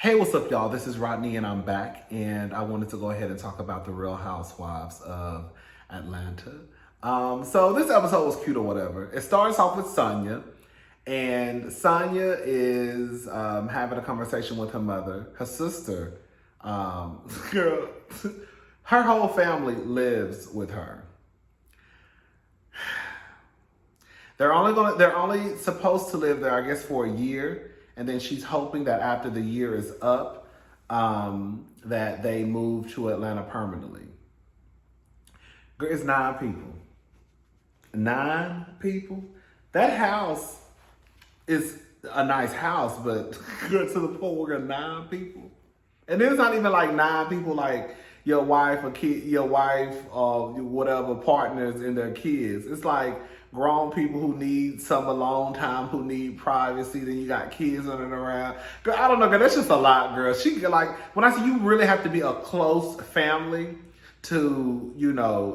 Hey, what's up, y'all? This is Rodney, and I'm back, and I wanted to go ahead and talk about the Real Housewives of Atlanta. So this episode was cute or whatever. It starts off with Sonya, and Sonya is having a conversation with her mother. Her sister, girl, her whole family lives with her. They're only supposed to live there, I guess, for a year. And then she's hoping that after the year is up, that they move to Atlanta permanently. Girl, it's 9 people. 9 people? That house is a nice house, but girl, to the point where 9 people. And there's not even like 9 people like your wife or kid, your wife or whatever partners and their kids. It's like grown people who need some alone time, who need privacy. Then you got kids running around. Girl, I don't know, girl. That's just a lot, girl. When I say you really have to be a close family to,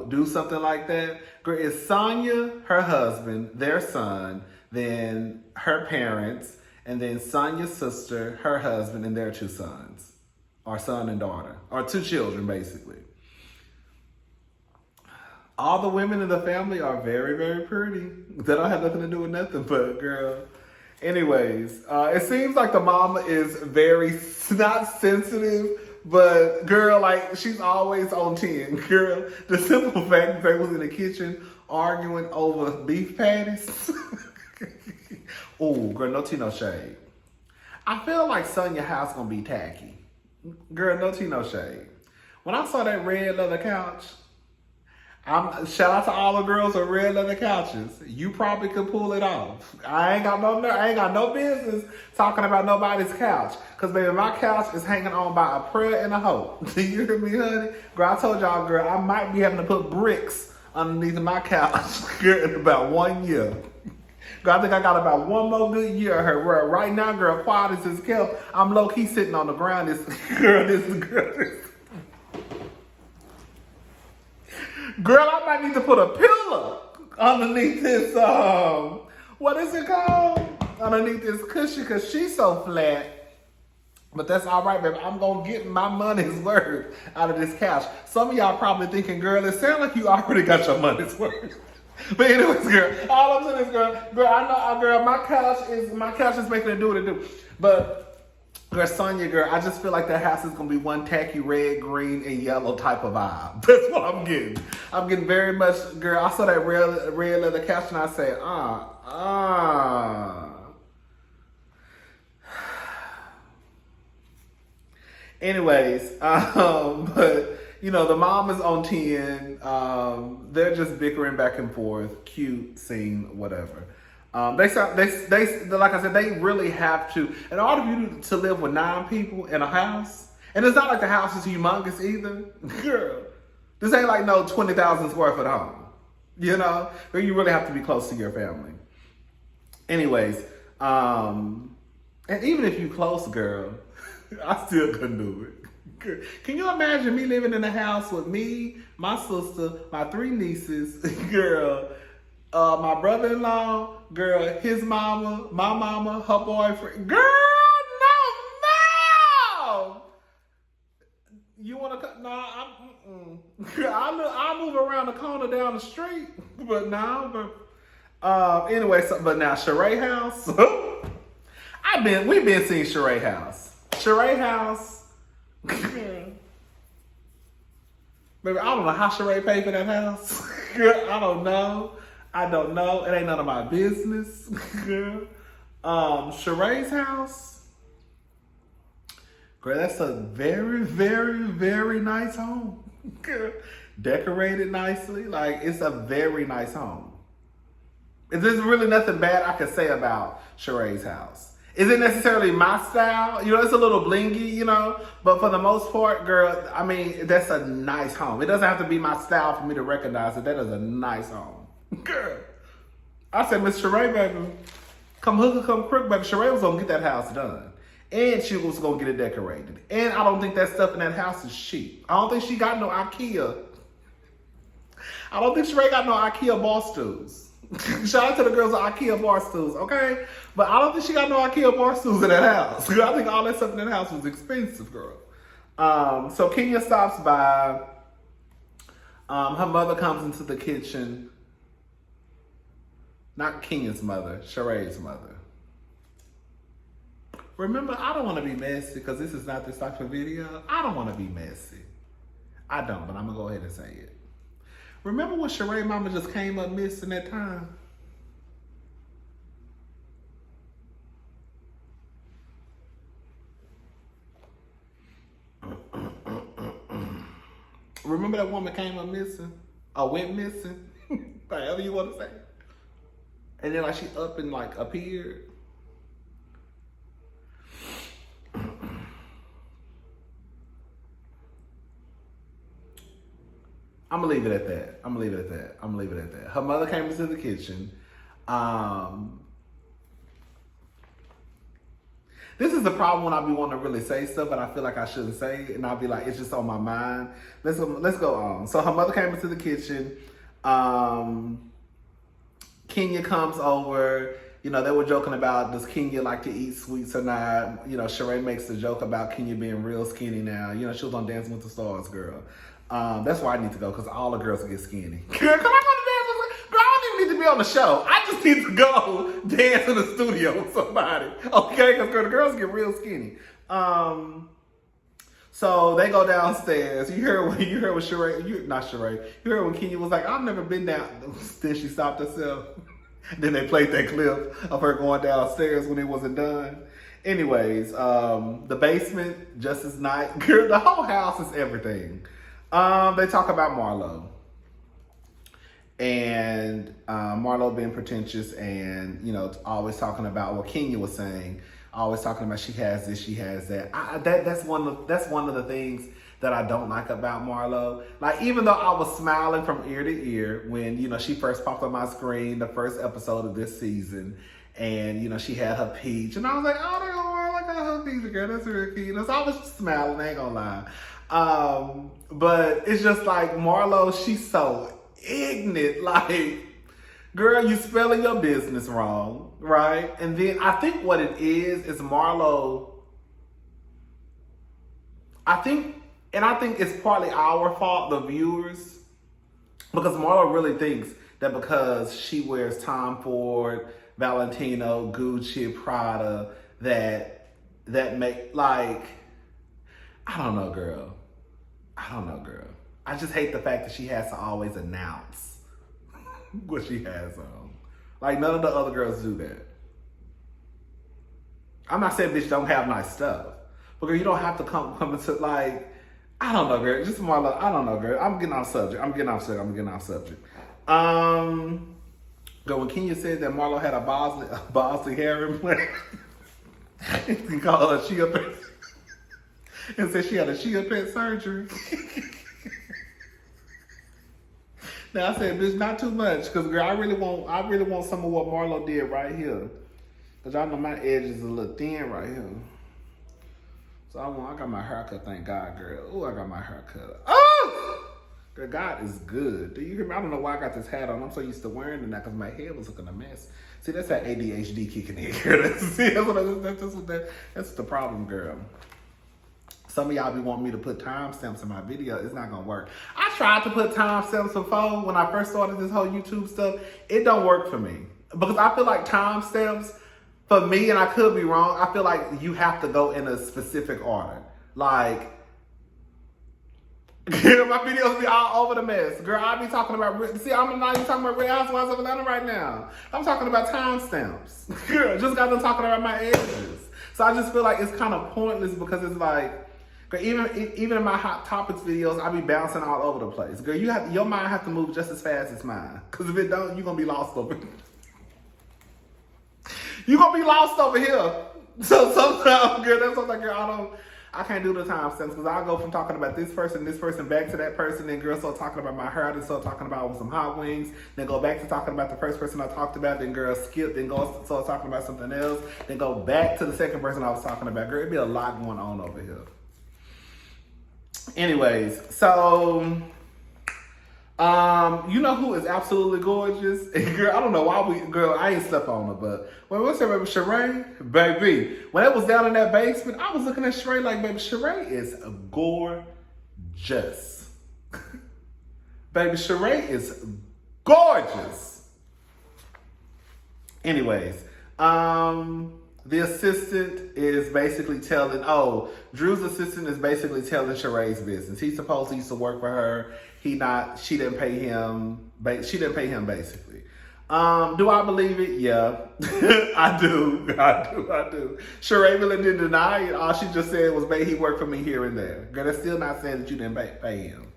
do something like that. Girl, it's Sonya, her husband, their son, then her parents, and then Sonya's sister, her husband, and their 2 sons. Or son and daughter. Or 2 children, basically. All the women in the family are very, very pretty. They don't have nothing to do with nothing, but girl. Anyways, it seems like the mama is very, not sensitive, but girl, like she's always on 10. Girl, the simple fact that they was in the kitchen arguing over beef patties. Oh, girl, no tea, no shade. I feel like Sonya's house gonna be tacky. Girl, no tea, no shade. When I saw that red leather couch, shout out to all the girls on red leather couches. You probably could pull it off. I ain't got no business talking about nobody's couch. Cause baby, my couch is hanging on by a prayer and a hope. Do you hear me, honey? Girl, I told y'all, girl, I might be having to put bricks underneath my couch in about 1 year. Girl, I think I got about 1 more good year of her. Where right now, girl, quiet as is kept. I'm low-key sitting on the ground. Girl, I might need to put a pillow underneath this, what is it called? Underneath this cushion, because she's so flat. But that's all right, baby. I'm going to get my money's worth out of this couch. Some of y'all probably thinking, girl, it sounds like you already got your money's worth. But anyways, girl, all I'm saying is, girl, I know, girl, my couch is making it do what it do. But, girl, Sonya, girl, I just feel like that house is going to be one tacky red, green, and yellow type of vibe. That's what I'm getting. I'm getting very much, girl, I saw that red leather couch and I said, Anyways, but, the mom is on 10. They're just bickering back and forth. Cute scene, whatever. They like I said, they really have to. In order for you to live with 9 people in a house, and it's not like the house is humongous either. Girl, this ain't like no 20,000 square foot home. But you really have to be close to your family. Anyways, and even if you close, girl, I still couldn't do it. Can you imagine me living in a house with me, my sister, my 3 nieces, girl, my brother-in-law, girl, his mama, my mama, her boyfriend. Girl, no! You want to cut? No, Girl, I'll move around the corner down the street, but no. Anyway, but now Sheree house. We've been seeing Sheree house. Sheree house. Baby, I don't know how Sheree paid for that house. Girl, I don't know. It ain't none of my business. Girl. Sheree's house. Girl, that's a very, very, very nice home. Girl. Decorated nicely. Like, it's a very nice home. There's really nothing bad I could say about Sheree's house. Is it necessarily my style? It's a little blingy, but for the most part, girl, I mean, that's a nice home. It doesn't have to be my style for me to recognize that is a nice home. Girl, I said, Miss Sheree, baby, come hook or come crook, baby. Sheree was going to get that house done. And she was going to get it decorated. And I don't think that stuff in that house is cheap. I don't think she got no IKEA. I don't think Sheree got no IKEA ball stools. Shout out to the girls of IKEA bar stools, okay? But I don't think she got no IKEA bar stools in that house. I think all that stuff in that house was expensive, girl. So Kenya stops by. Her mother comes into the kitchen. Not Kenya's mother, Sheree's mother. Remember, I don't want to be messy because this is not this type of video. I don't want to be messy. I don't, but I'm going to go ahead and say it. Remember when Sheree mama just came up missing that time? Remember that woman came up missing? Or went missing? However you want to say it. And then like she up and like appeared. I'm gonna leave it at that. Her mother came into the kitchen. This is the problem when I be wanting to really say stuff, but I feel like I shouldn't say it, and I'll be like, it's just on my mind. Let's go on. So her mother came into the kitchen. Kenya comes over. You know, they were joking about, does Kenya like to eat sweets or not? You know, Sheree makes the joke about Kenya being real skinny now. You know, she was on Dancing with the Stars, girl. That's where I need to go, because all the girls get skinny. Girl, come on, girl, I don't even need to be on the show. I just need to go dance in the studio with somebody. Okay? Because the girls get real skinny. So they go downstairs. You heard when Sheree, not Sheree. You heard when Kenya was like, I've never been down. Then she stopped herself. Then they played that clip of her going downstairs when it wasn't done. Anyways, the basement, just as nice. Girl, the whole house is everything. They talk about Marlo. And Marlo being pretentious and, you know, always talking about what Kenya was saying. Always talking about she has this, she has that. That's one of the things that I don't like about Marlo. Like, even though I was smiling from ear to ear when, you know, she first popped on my screen, the first episode of this season, and, you know, she had her peach, and I was like, oh, they're gonna like her peach, girl, that's real cute. You know, so I was smiling, I ain't gonna lie. But it's just like Marlo, she's so ignorant. Like, girl, you spelling your business wrong, right? And then I think what it is Marlo, I think it's partly our fault, the viewers, because Marlo really thinks that because she wears Tom Ford, Valentino, Gucci, Prada, that make, like, I don't know, girl. I just hate the fact that she has to always announce what she has on. Like, none of the other girls do that. I'm not saying bitch don't have nice stuff. But girl, you don't have to come into, like, I don't know, girl. Just Marlo, I don't know, girl. I'm getting off subject. Girl, when Kenya said that Marlo had a Bosley hair implant, you can call her a Chia Pet, and said she had a Chia Pet surgery. Now I said, bitch, not too much, because girl, I really want some of what Marlo did right here, because y'all know my edge is a little thin right here. So I got my haircut, thank God, girl. Oh, I got my haircut. Oh! Girl, God is good. Do you hear me? I don't know why I got this hat on. I'm so used to wearing it now because my head was looking a mess. See, that's that ADHD kicking in, girl. That's the problem, girl. Some of y'all be wanting me to put timestamps in my video. It's not gonna work. I tried to put timestamps before when I first started this whole YouTube stuff. It don't work for me. Because I feel like timestamps, for me, and I could be wrong, I feel like you have to go in a specific order. Like, girl, my videos be all over the mess. Girl, I be talking about, see, I'm not even talking about Real Housewives of Atlanta right now. I'm talking about timestamps. Girl, just got done talking about my edges. So I just feel like it's kind of pointless because it's like, girl, even in my Hot Topics videos, I be bouncing all over the place. Girl, your mind have to move just as fast as mine. Because if it don't, you're going to be lost over here. You're going to be lost over here. So sometimes, girl, that's something, girl, I can't do the timestamps because I'll go from talking about this person back to that person, then girl start talking about my hair, then start talking about some hot wings, then go back to talking about the first person I talked about, then girl skip, then go start talking about something else, then go back to the second person I was talking about. Girl, it'd be a lot going on over here. Anyways, so You know who is absolutely gorgeous? Girl, I don't know why I ain't slept on her, but what's her baby, Sheree? Baby, when it was down in that basement, I was looking at Sheree like, baby, Sheree is gorgeous. Baby, Sheree is gorgeous. Anyways, the assistant is basically Drew's assistant is basically telling Sheree's business. He's supposed to used to work for her. She didn't pay him. She didn't pay him basically. Do I believe it? Yeah, I do. Sheree really didn't deny it. All she just said was, babe, he worked for me here and there. Girl, that's still not saying that you didn't pay him.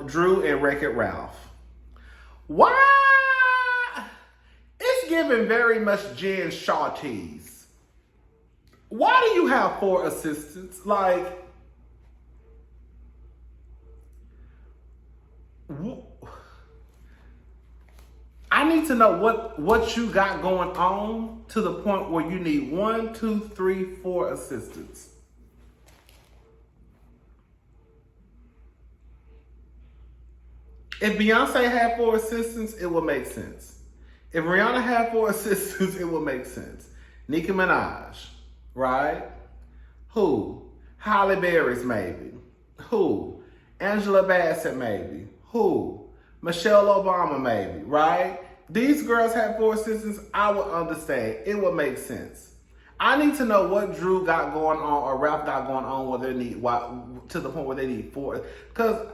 Drew and Wreck-It Ralph. Why? It's giving very much Jen Shaw tease. Why do you have 4 assistants? Like, I need to know what you got going on to the point where you need 1, 2, 3, 4 assistants. If Beyonce had 4 assistants, it would make sense. If Rihanna had 4 assistants, it would make sense. Nicki Minaj, right? Who? Halle Berry's maybe. Who? Angela Bassett maybe. Who? Michelle Obama maybe, right? These girls have 4 assistants, I would understand. It would make sense. I need to know what Drew got going on or Ralph got going on where they need to the point where they need 4. Because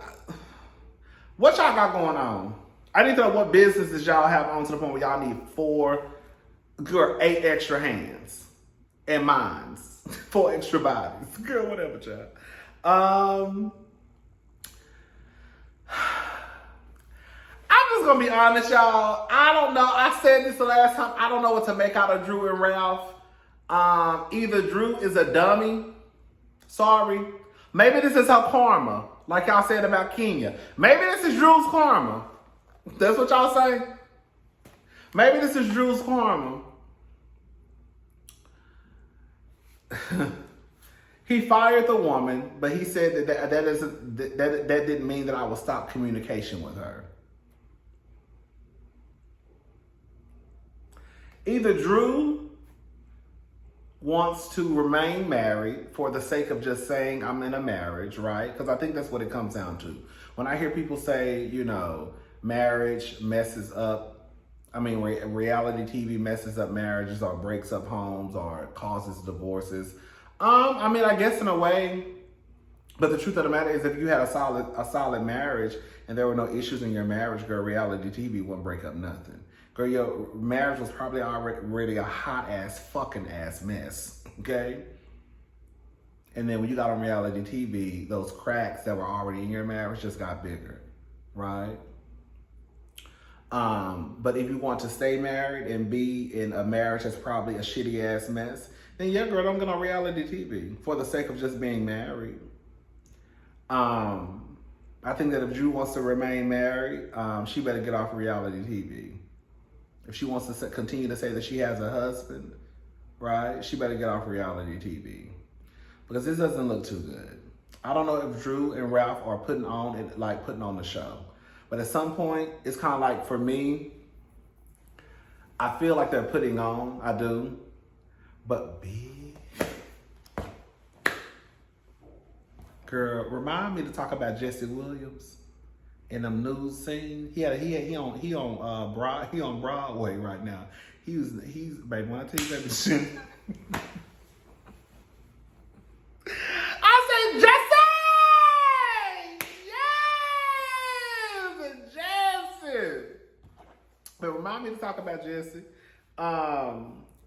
what y'all got going on? I need to know what businesses y'all have on to the point where y'all need 8 extra hands and minds, 4 extra bodies. Girl, whatever, child. I'm just gonna be honest, y'all. I don't know. I said this the last time. I don't know what to make out of Drew and Ralph. Either Drew is a dummy. Sorry. Maybe this is her karma, like y'all said about Kenya. Maybe this is Drew's karma. That's what y'all say? Maybe this is Drew's karma. He fired the woman, but he said that didn't mean that I would stop communication with her. Either Drew wants to remain married for the sake of just saying I'm in a marriage, right? Because I think that's what it comes down to. When I hear people say, marriage messes up, reality TV messes up marriages or breaks up homes or causes divorces. I guess in a way, but the truth of the matter is if you had a solid marriage and there were no issues in your marriage, girl, reality TV wouldn't break up nothing. Girl, your marriage was probably already a hot ass fucking ass mess, okay? And then when you got on reality TV, those cracks that were already in your marriage just got bigger, right? But if you want to stay married and be in a marriage that's probably a shitty ass mess, then yeah, girl, don't get on reality TV for the sake of just being married. I think that if Drew wants to remain married, she better get off reality TV. If she wants to continue to say that she has a husband, right, she better get off reality TV. Because this doesn't look too good. I don't know if Drew and Ralph are putting on the show. But at some point, it's kind of like, for me, I feel like they're putting on. I do. But girl, remind me to talk about Jesse Williams in them news scene. He on Broadway right now. He's baby, when I tell you that shit. I said Jesse! Yes! Jesse! But remind me to talk about Jesse.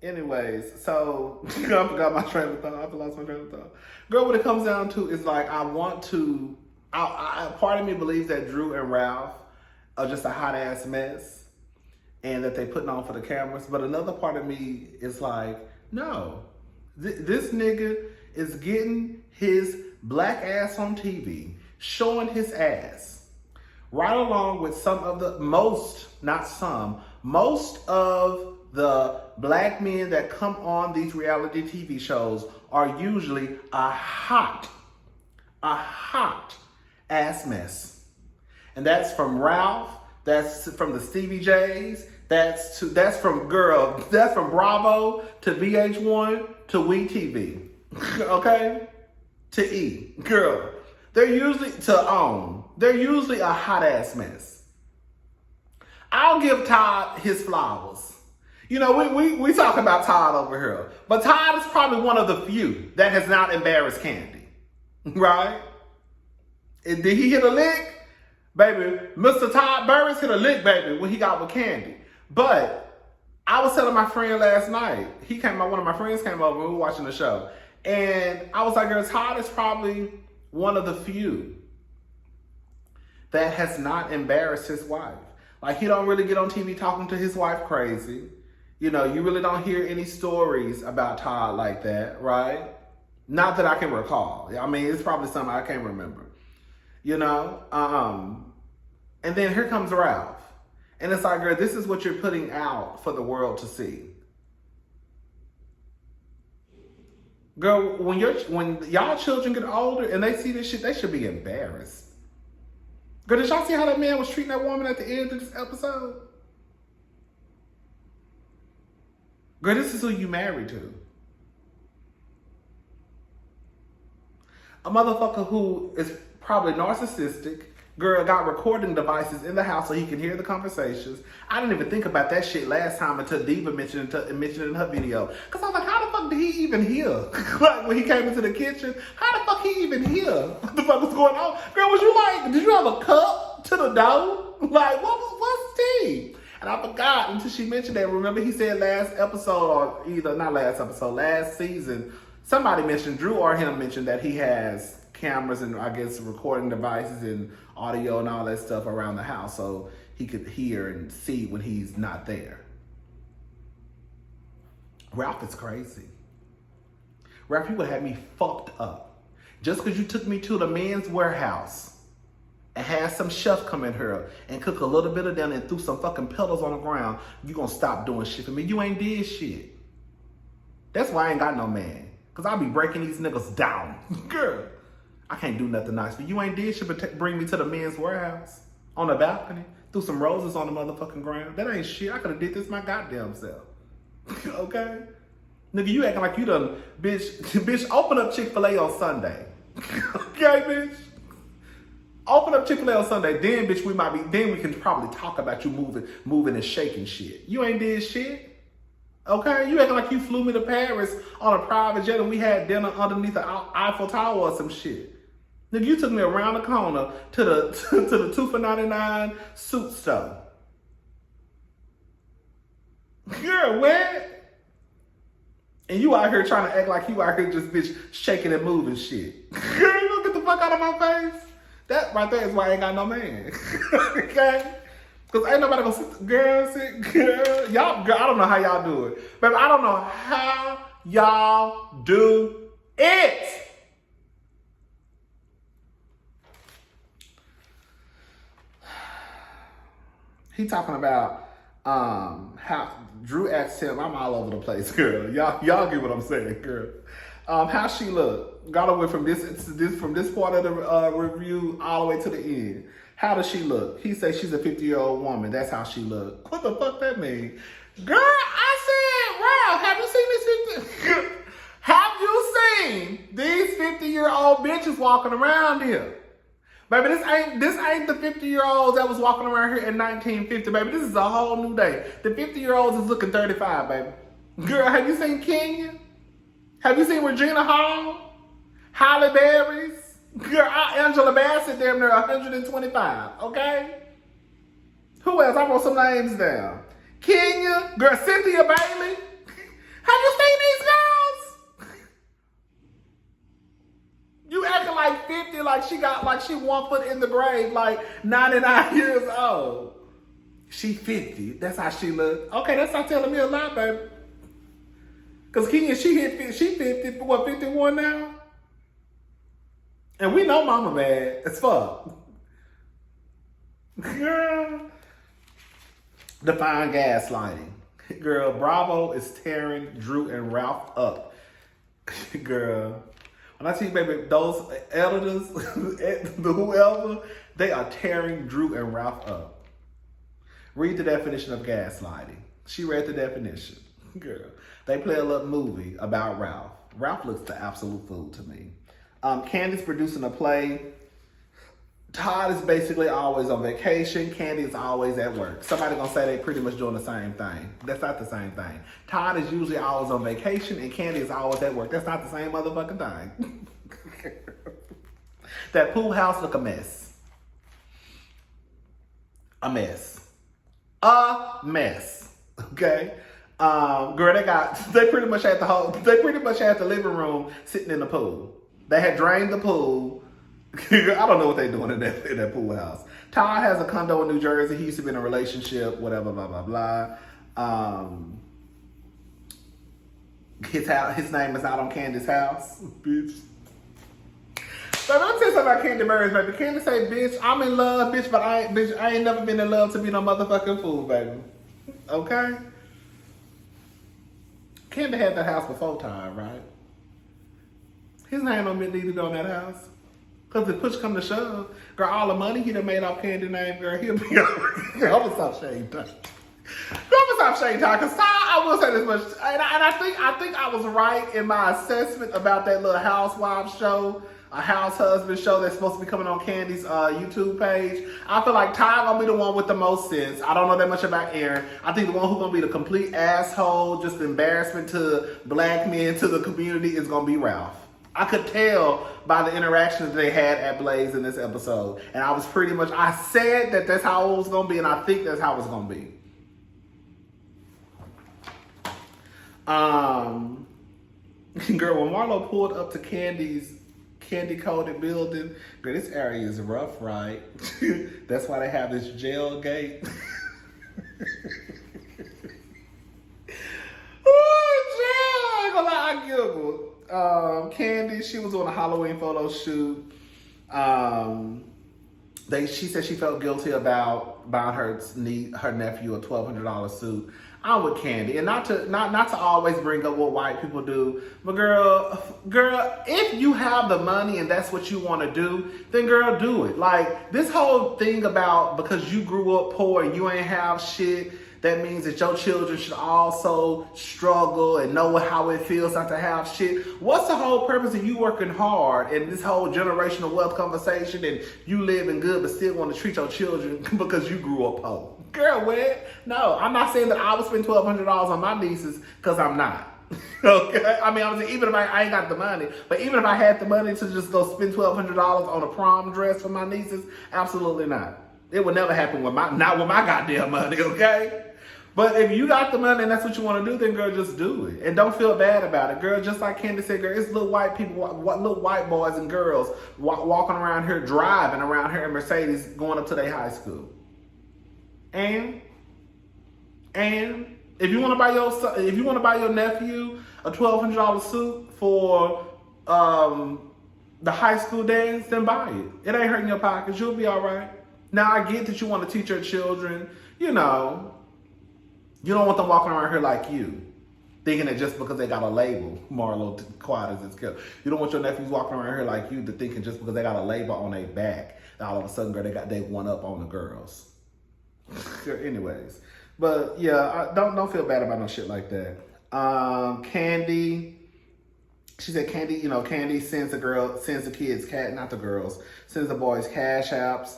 Anyways, so I forgot my train of thought. I lost my train of thought. Girl, what it comes down to is like part of me believes that Drew and Ralph are just a hot ass mess and that they putting on for the cameras. But another part of me is like, no, this nigga is getting his black ass on TV, showing his ass, right along with most of the black men that come on these reality TV shows are usually a hot ass mess. And that's from Ralph. That's from the Stevie J's. That's from Bravo to VH1 to WeTV. Okay? To E. Girl. They're usually they're usually a hot ass mess. I'll give Todd his flowers. You know, we talk about Todd over here. But Todd is probably one of the few that has not embarrassed Candy. Right? Did he hit a lick? Baby, Mr. Todd Burris hit a lick, baby, when he got with Candy. But I was telling my friend last night, one of my friends came over and we were watching the show. And I was like, girl, Todd is probably one of the few that has not embarrassed his wife. Like, he don't really get on TV talking to his wife crazy. You know, you really don't hear any stories about Todd like that, right? Not that I can recall. I mean, it's probably something I can't remember. You know? And then here comes Ralph. And it's like, girl, this is what you're putting out for the world to see. Girl, when y'all children get older and they see this shit, they should be embarrassed. Girl, did y'all see how that man was treating that woman at the end of this episode? Girl, this is who you married to. A motherfucker who is probably narcissistic. Girl, got recording devices in the house so he can hear the conversations. I didn't even think about that shit last time until Diva mentioned it in her video. Because I was like, how the fuck did he even hear? Like, when he came into the kitchen, how the fuck he even hear? What the fuck was going on? Girl, was you like, did you have a cup to the dough? Like, what's tea? And I forgot until she mentioned that. Remember he said last season, somebody mentioned, Drew or him mentioned that he has cameras and I guess recording devices and audio and all that stuff around the house so he could hear and see when he's not there. Ralph is crazy. Ralph, you would have me fucked up. Just because you took me to the men's warehouse and had some chef come in here and cook a little bit of them and threw some fucking petals on the ground, you gonna stop doing shit for me. You ain't did shit. That's why I ain't got no man. Because I be breaking these niggas down. Girl, I can't do nothing nice for you. You ain't did shit but bring me to the men's warehouse on the balcony, threw some roses on the motherfucking ground. That ain't shit. I could have did this my goddamn self. Okay? Nigga, you acting like you done, bitch, open up Chick-fil-A on Sunday. Okay, bitch? Open up Chick-fil-A on Sunday, then bitch, then we can probably talk about you moving and shaking shit. You ain't did shit. Okay? You acting like you flew me to Paris on a private jet and we had dinner underneath the Eiffel Tower or some shit. Nigga, you took me around the corner to the 2 for $99 suit store. Girl, where? And you out here trying to act like you out here just bitch shaking and moving shit. Girl, you gonna get the fuck out of my face? That right there is why I ain't got no man. Okay? Because ain't nobody gonna sit, girl, y'all, girl, I don't know how y'all do it. Baby, I don't know how y'all do it. He talking about how Drew asked him, I'm all over the place, girl. Y'all get what I'm saying, girl. How she look? Got away from this part of the review all the way to the end. How does she look? He said she's a 50-year-old woman. That's how she look. What the fuck that mean? Girl, I said, wow, have you seen this 50? Have you seen these 50-year-old bitches walking around here? Baby, this ain't the 50-year-olds that was walking around here in 1950, baby. This is a whole new day. The 50-year-olds is looking 35, baby. Girl, have you seen Kenya? Have you seen Regina Hall? Halle Berry's? Girl, Angela Bassett damn near 125, okay? Who else? I wrote some names down. Kenya, girl, Cynthia Bailey. Have you seen these girls? You acting like 50, like she 1 foot in the grave, like 99 years old. She 50. That's how she look. Okay, that's not telling me a lot, baby. Cause Kenya, she 50, what, 51 now? And we know mama bad as fuck. Girl. Define gaslighting. Girl, Bravo is tearing Drew and Ralph up. Girl. When I tell you, baby, those editors, whoever, they are tearing Drew and Ralph up. Read the definition of gaslighting. She read the definition. Girl, they play a little movie about Ralph. Ralph looks the absolute fool to me. Candy's producing a play. Todd is basically always on vacation. Candy is always at work. Somebody gonna say they pretty much doing the same thing. That's not the same thing. Todd is usually always on vacation and Candy is always at work. That's not the same motherfucking thing. That pool house look a mess. A mess. A mess. Okay? Girl, they pretty much had the living room sitting in the pool. They had drained the pool. I don't know what they're doing in that pool house. Todd has a condo in New Jersey. He used to be in a relationship, whatever, blah, blah, blah. His name is not on Candy's house. Bitch. So let me tell you something about Candy Murray's, baby. Candy say, bitch, I'm in love, bitch, but I ain't never been in love to be no motherfucking fool, baby. Okay? Candy had that house before Todd, right? His name don't need to be on that house. Because if push come to shove, girl, all the money he done made off Candy name, girl, he'll be I'm gonna stop shade time. Because Todd, I will say this much, and I think I was right in my assessment about that little Housewives show, a house husband show that's supposed to be coming on Candy's YouTube page. I feel like Todd gonna be the one with the most sense. I don't know that much about Aaron. I think the one who's gonna be the complete asshole, just embarrassment to black men, to the community, is gonna be Ralph. I could tell by the interactions they had at Blaze in this episode. And I said that that's how it was going to be, and I think that's how it's going to be. Girl, when Marlo pulled up to Candy's candy-coated building, girl, this area is rough, right? That's why they have this jail gate. Oh, jail! I ain't gonna lie, I giggled. Candy, she was on a Halloween photo shoot. She said she felt guilty about buying her nephew a $1,200 suit. I'm with Candy, and not to always bring up what white people do, but girl, if you have the money and that's what you want to do, then girl, do it. Like this whole thing about because you grew up poor and you ain't have shit, that means that your children should also struggle and know how it feels not to have shit. What's the whole purpose of you working hard and this whole generational wealth conversation and you living good but still want to treat your children because you grew up poor? Girl, what? No, I'm not saying that I would spend $1,200 on my nieces because I'm not. Okay? I mean, obviously, even if I ain't got the money, but even if I had the money to just go spend $1,200 on a prom dress for my nieces, absolutely not. It would never happen not with my goddamn money, okay? But if you got the money and that's what you want to do, then girl, just do it. And don't feel bad about it. Girl, just like Candy said, girl, it's little white people, little white boys and girls walking around here, driving around here in Mercedes, going up to their high school. And if you want to buy your nephew a $1,200 suit for the high school dance, then buy it. It ain't hurting your pockets. You'll be all right. Now, I get that you want to teach your children, you know, you don't want them walking around here like you, thinking that just because they got a label, Marlo, quiet as it's kept. You don't want your nephews walking around here like you, to thinking just because they got a label on their back, that all of a sudden, girl, they one up on the girls. Anyways, but yeah, don't feel bad about no shit like that. Candy, she said Candy sends the kids, not the girls, sends the boys cash apps.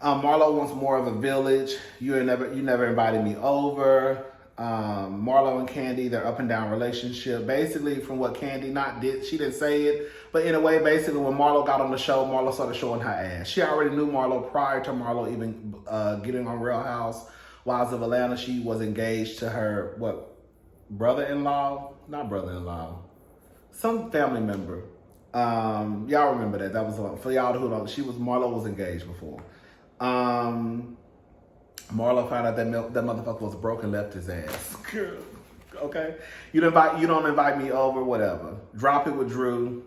Marlo wants more of a village. You never invited me over. Marlo and Candy, their up and down relationship. Basically, from what Candy she didn't say it, but in a way, basically, when Marlo got on the show, Marlo started showing her ass. She already knew Marlo prior to Marlo even getting on Real Housewives of Atlanta. She was engaged to her brother-in-law, not brother-in-law, some family member. Y'all remember that? That was for y'all who don't. Marlo was engaged before. Marlo found out that motherfucker was broke and left his ass. Okay? You don't invite me over, whatever. Drop it with Drew.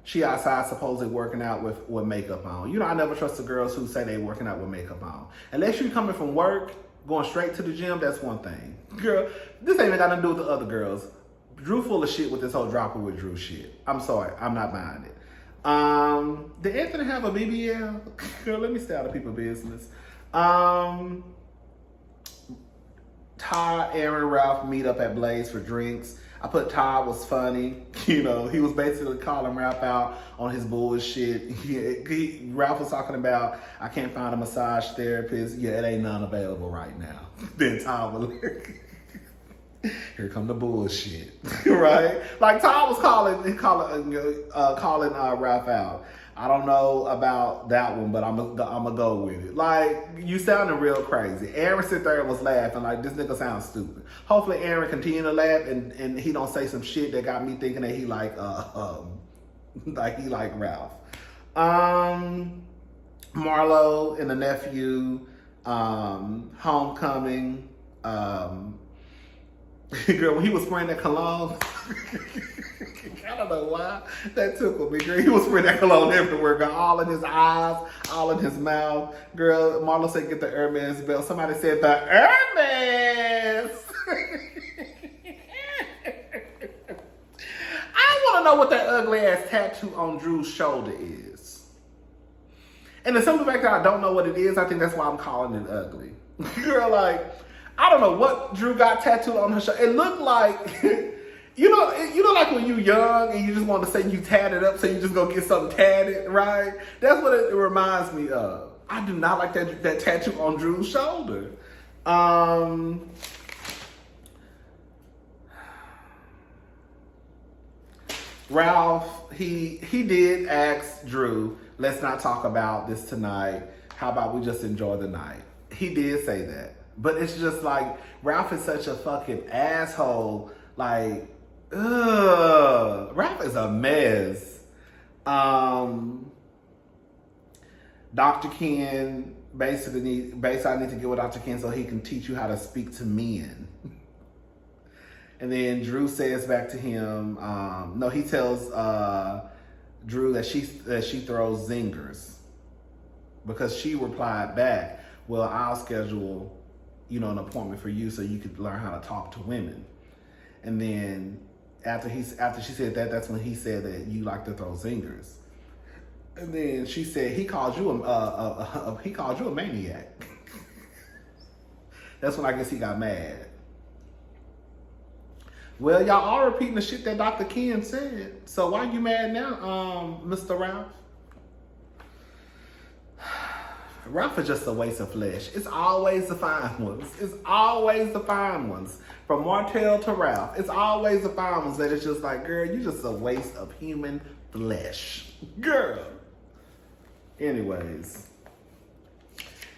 She outside supposedly working out with makeup on. I never trust the girls who say they working out with makeup on. Unless you're coming from work, going straight to the gym, that's one thing. Girl, this ain't even got nothing to do with the other girls. Drew full of shit with this whole dropper with Drew shit. I'm sorry, I'm not buying it. Did Anthony have a BBL? Girl, let me stay out of people's business. Todd, Aaron, Ralph meet up at Blaze for drinks. I put Todd was funny. You know, he was basically calling Ralph out on his bullshit. Ralph was talking about, I can't find a massage therapist. Yeah, it ain't none available right now. Then Todd was like, here come the bullshit, right? Like Todd was calling Ralph out. I don't know about that one, but I'm gonna go with it. Like, you sounding real crazy. Aaron sit there and was laughing like, this nigga sounds stupid. Hopefully Aaron continue to laugh and he don't say some shit that got me thinking that he like Ralph. Marlo and the nephew, homecoming. Girl, when he was spraying that cologne, I don't know why that tickled me, girl. He was spraying that cologne everywhere, girl. All in his eyes, all in his mouth. Girl, Marlo said, get the Hermes belt. Somebody said, the Hermes. I want to know what that ugly ass tattoo on Drew's shoulder is. And the simple fact that I don't know what it is, I think that's why I'm calling it ugly. Girl, like, I don't know what Drew got tattooed on her shoulder. It looked like, you know, like when you young and you just want to say you tatted up, so you just go get something tatted, right? That's what it reminds me of. I do not like that tattoo on Drew's shoulder. Ralph, he did ask Drew, let's not talk about this tonight. How about we just enjoy the night? He did say that. But it's just like, Ralph is such a fucking asshole. Like, ugh. Ralph is a mess. Dr. Ken, basically I need to get with Dr. Ken so he can teach you how to speak to men. And then Drew says back to him, he tells Drew that she throws zingers. Because she replied back, well, I'll schedule an appointment for you so you could learn how to talk to women. And then after she said that, that's when he said that you like to throw zingers. And then she said he called you a maniac. That's when I guess he got mad. Well, y'all all repeating the shit that Dr. Ken said. So why you mad now, Mr. Ralph? Ralph is just a waste of flesh. It's always the fine ones. It's always the fine ones. From Martell to Ralph, it's always the fine ones that it's just like, girl, you just a waste of human flesh. Girl. Anyways.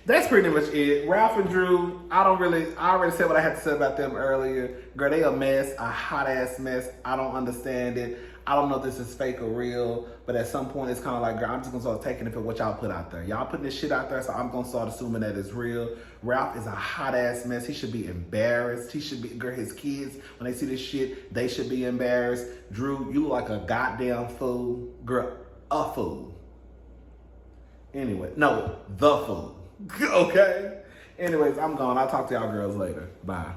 That's pretty much it. Ralph and Drew, I already said what I had to say about them earlier. Girl, they a mess, a hot ass mess. I don't understand it. I don't know if this is fake or real, but at some point it's kind of like, girl, I'm just gonna start taking it for what y'all put out there. Y'all putting this shit out there, so I'm gonna start assuming that it's real. Ralph is a hot ass mess. He should be embarrassed. He should be, girl, his kids, when they see this shit, they should be embarrassed. Drew, you look like a goddamn fool. Girl, a fool. Anyway, no, the fool. Okay? Anyways, I'm gone. I'll talk to y'all girls later. Bye.